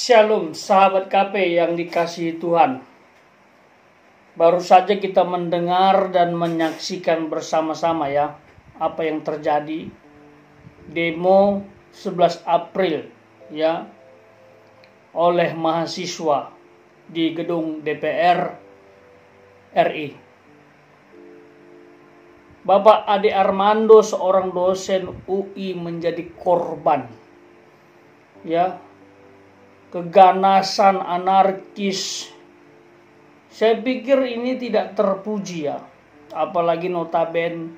Shalom sahabat KP yang dikasihi Tuhan. Baru saja kita mendengar dan menyaksikan bersama-sama ya apa yang terjadi demo 11 April ya oleh mahasiswa di gedung DPR RI. Bapak Ade Armando, seorang dosen UI, menjadi korban ya keganasan anarkis. Saya pikir ini tidak terpuji ya, apalagi notabene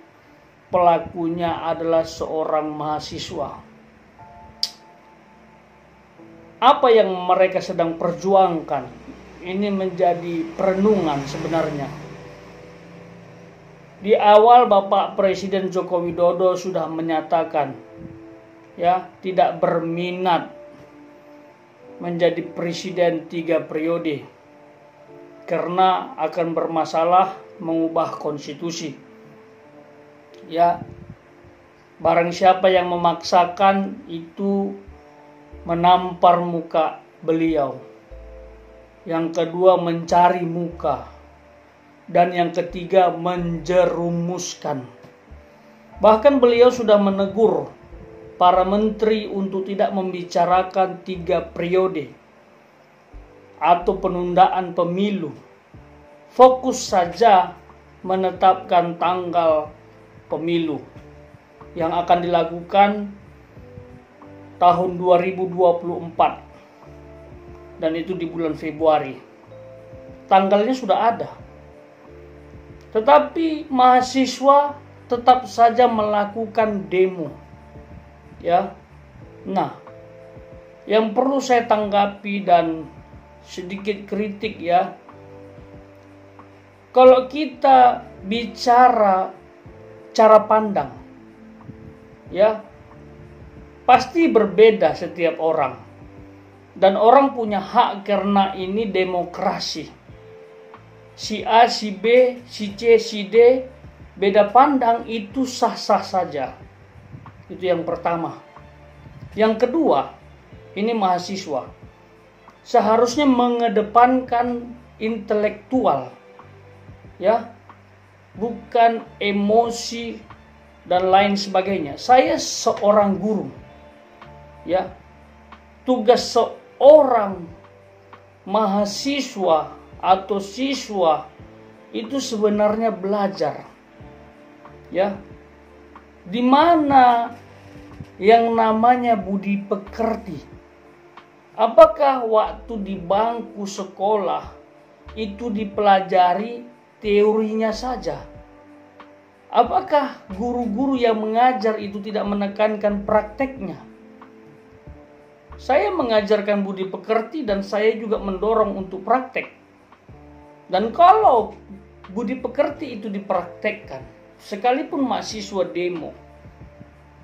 pelakunya adalah seorang mahasiswa. Apa yang mereka sedang perjuangkan ini menjadi perenungan sebenarnya. Di awal Bapak Presiden Joko Widodo sudah menyatakan ya tidak berminat menjadi presiden 3 periode karena akan bermasalah mengubah konstitusi. Ya, barang siapa yang memaksakan itu menampar muka beliau. Yang kedua mencari muka. Dan yang ketiga menjerumuskan. Bahkan beliau sudah menegur para menteri untuk tidak membicarakan 3 periode atau penundaan pemilu. Fokus saja menetapkan tanggal pemilu yang akan dilakukan tahun 2024 dan itu di bulan Februari. Tanggalnya sudah ada. Tetapi mahasiswa tetap saja melakukan demo. Ya, nah, yang perlu saya tanggapi dan sedikit kritik ya, kalau kita bicara cara pandang, ya, pasti berbeda setiap orang, dan orang punya hak karena ini demokrasi. Si A, si B, si C, si D, beda pandang itu sah-sah saja. Itu yang pertama. Yang kedua, ini mahasiswa seharusnya mengedepankan intelektual, ya, bukan emosi dan lain sebagainya. Saya seorang guru, ya, tugas seorang mahasiswa atau siswa itu sebenarnya belajar, ya. Di mana yang namanya budi pekerti? Apakah waktu di bangku sekolah itu dipelajari teorinya saja? Apakah guru-guru yang mengajar itu tidak menekankan prakteknya? Saya mengajarkan budi pekerti dan saya juga mendorong untuk praktek. Dan kalau budi pekerti itu dipraktekkan, sekalipun mahasiswa demo,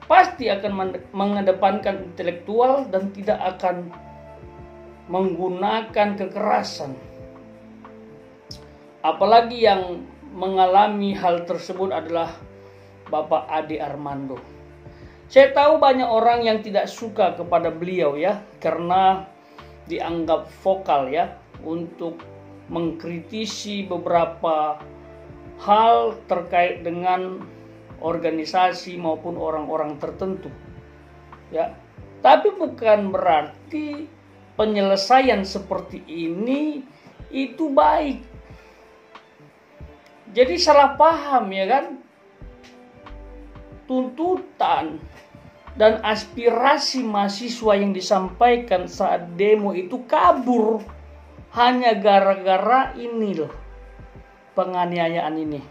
pasti akan mengedepankan intelektual dan tidak akan menggunakan kekerasan. Apalagi yang mengalami hal tersebut adalah Bapak Ade Armando. Saya tahu banyak orang yang tidak suka kepada beliau ya, karena dianggap vokal ya untuk mengkritisi beberapa hal terkait dengan organisasi maupun orang-orang tertentu. Ya. Tapi bukan berarti penyelesaian seperti ini itu baik. Jadi salah paham ya kan? Tuntutan dan aspirasi mahasiswa yang disampaikan saat demo itu kabur hanya gara-gara ini loh, penganiayaan ini.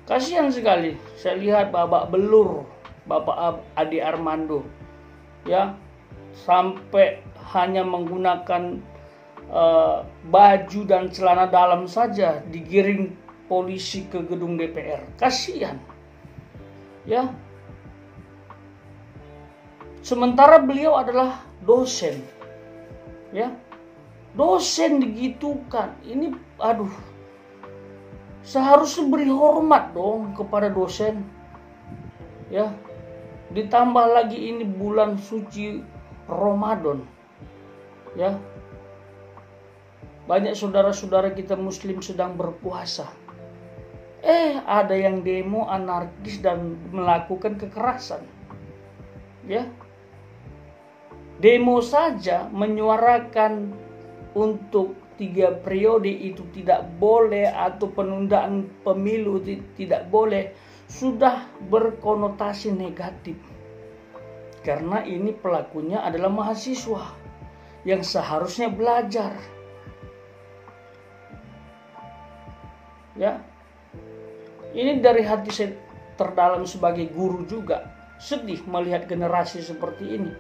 Kasihan sekali saya lihat babak belur Bapak Ade Armando ya, sampai hanya menggunakan baju dan celana dalam saja digiring polisi ke gedung DPR. Kasihan ya. Sementara beliau adalah dosen ya, dosen digitukan. Ini aduh, seharusnya beri hormat dong kepada dosen. Ya. Ditambah lagi ini bulan suci Ramadan. Ya, banyak saudara-saudara kita Muslim sedang berpuasa. Ada yang demo anarkis dan melakukan kekerasan. Ya, demo saja menyuarakan untuk 3 periode itu tidak boleh, atau penundaan pemilu tidak boleh, sudah berkonotasi negatif. Karena ini pelakunya adalah mahasiswa yang seharusnya belajar. Ya, ini dari hati saya terdalam sebagai guru juga. Sedih melihat generasi seperti ini.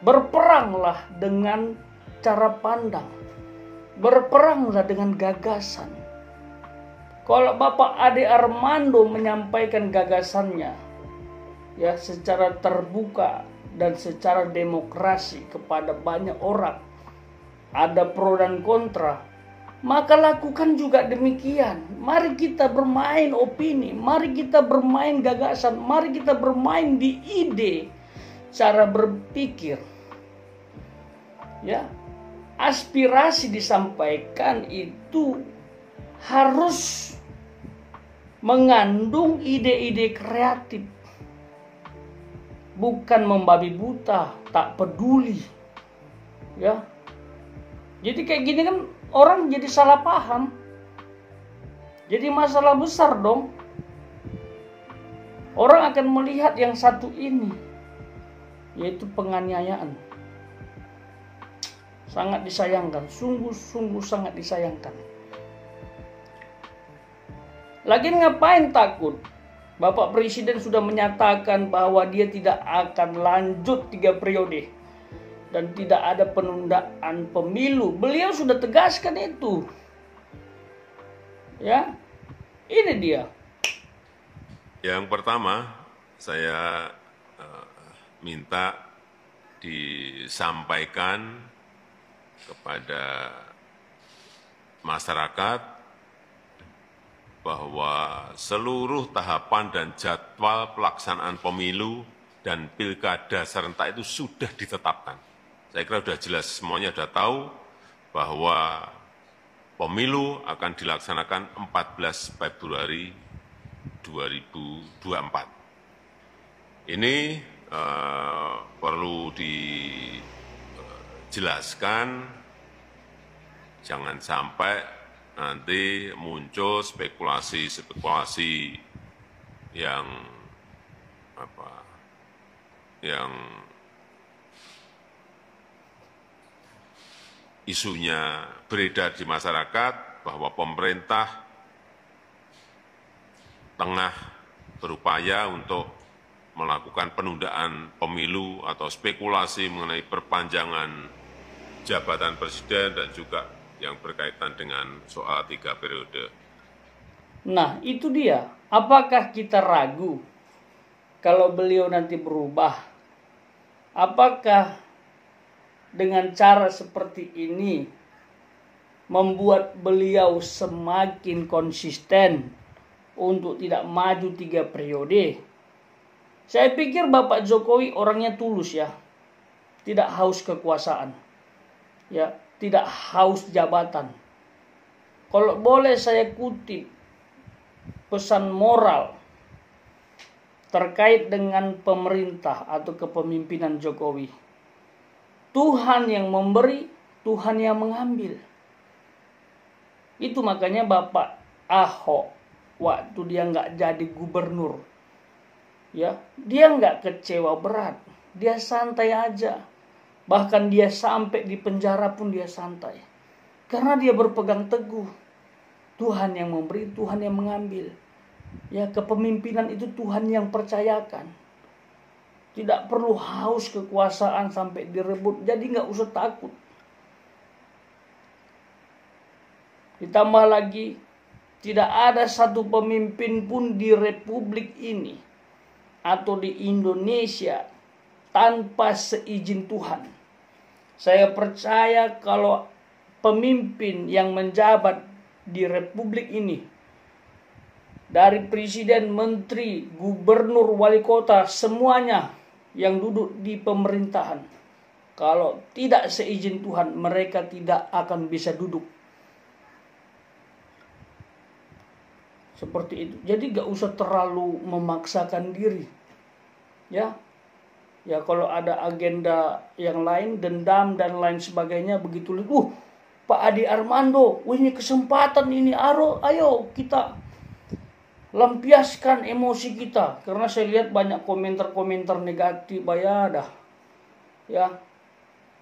Berperanglah dengan cara pandang. Berperanglah dengan gagasan. Kalau Bapak Ade Armando menyampaikan gagasannya, ya, secara terbuka dan secara demokrasi kepada banyak orang, ada pro dan kontra, maka lakukan juga demikian. Mari kita bermain opini, mari kita bermain gagasan, mari kita bermain di ide, cara berpikir. Ya, aspirasi disampaikan itu harus mengandung ide-ide kreatif, bukan membabi buta, tak peduli. Ya, jadi kayak gini kan orang jadi salah paham, jadi masalah besar dong. Orang akan melihat yang satu ini, yaitu penganiayaan. Sangat disayangkan, sungguh-sungguh sangat disayangkan. Lagi ngapain takut? Bapak Presiden sudah menyatakan bahwa dia tidak akan lanjut 3 periode dan tidak ada penundaan pemilu. Beliau sudah tegaskan itu. Ya, ini dia. Yang pertama, saya minta disampaikan kepada masyarakat bahwa seluruh tahapan dan jadwal pelaksanaan pemilu dan pilkada serentak itu sudah ditetapkan. Saya kira sudah jelas, semuanya sudah tahu bahwa pemilu akan dilaksanakan 14 Februari 2024. Ini perlu dijelaskan, jangan sampai nanti muncul spekulasi-spekulasi yang isunya beredar di masyarakat bahwa pemerintah tengah berupaya untuk melakukan penundaan pemilu atau spekulasi mengenai perpanjangan jabatan presiden dan juga yang berkaitan dengan soal 3 periode. Nah, itu dia. Apakah kita ragu kalau beliau nanti berubah? Apakah dengan cara seperti ini membuat beliau semakin konsisten untuk tidak maju 3 periode? Saya pikir Bapak Jokowi orangnya tulus ya. Tidak haus kekuasaan. Ya, tidak haus jabatan. Kalau boleh saya kutip pesan moral terkait dengan pemerintah atau kepemimpinan Jokowi. Tuhan yang memberi, Tuhan yang mengambil. Itu makanya Bapak Ahok waktu dia nggak jadi gubernur, ya, dia nggak kecewa berat, dia santai aja. Bahkan dia sampai di penjara pun dia santai. Karena dia berpegang teguh. Tuhan yang memberi, Tuhan yang mengambil. Ya, kepemimpinan itu Tuhan yang percayakan. Tidak perlu haus kekuasaan sampai direbut. Jadi nggak usah takut. Ditambah lagi, tidak ada satu pemimpin pun di Republik ini atau di Indonesia tanpa seizin Tuhan. Saya percaya kalau pemimpin yang menjabat di Republik ini, dari presiden, menteri, gubernur, wali kota, semuanya yang duduk di pemerintahan, Kalau tidak seizin Tuhan, mereka tidak akan bisa duduk. Seperti itu. Jadi gak usah terlalu memaksakan diri. Ya, kalau ada agenda yang lain, dendam dan lain sebagainya, begitu. Pak Adi Armando, ini kesempatan ini, ayo kita lampiaskan emosi kita. Karena saya lihat banyak komentar-komentar negatif,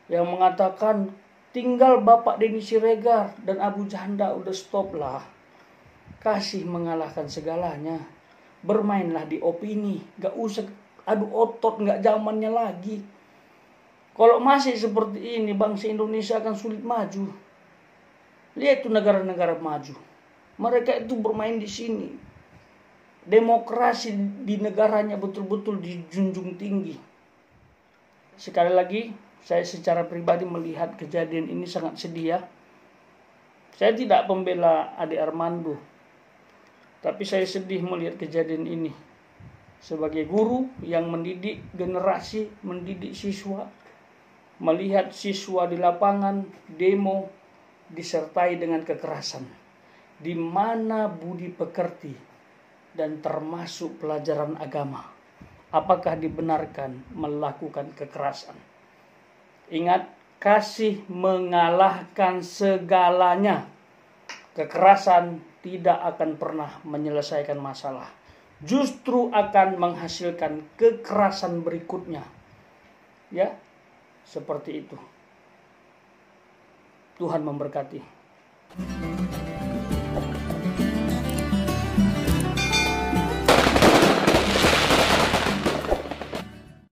yang mengatakan tinggal Bapak Denny Siregar dan Abu Janda, udah stop lah. Kasih mengalahkan segalanya. Bermainlah di opini, gak usah adu otot, gak zamannya lagi. Kalau masih seperti ini, bangsa Indonesia akan sulit maju. Lihat tuh negara-negara maju, mereka itu bermain di sini. Demokrasi di negaranya betul-betul dijunjung tinggi. Sekali lagi, saya secara pribadi melihat kejadian ini sangat sedih ya. Saya tidak pembela Adi Armando, tapi saya sedih melihat kejadian ini. Sebagai guru yang mendidik generasi, mendidik siswa, melihat siswa di lapangan demo disertai dengan kekerasan, di mana budi pekerti dan termasuk pelajaran agama, apakah dibenarkan melakukan kekerasan? Ingat, kasih mengalahkan segalanya. Kekerasan tidak akan pernah menyelesaikan masalah, justru akan menghasilkan kekerasan berikutnya. Ya, seperti itu. Tuhan memberkati.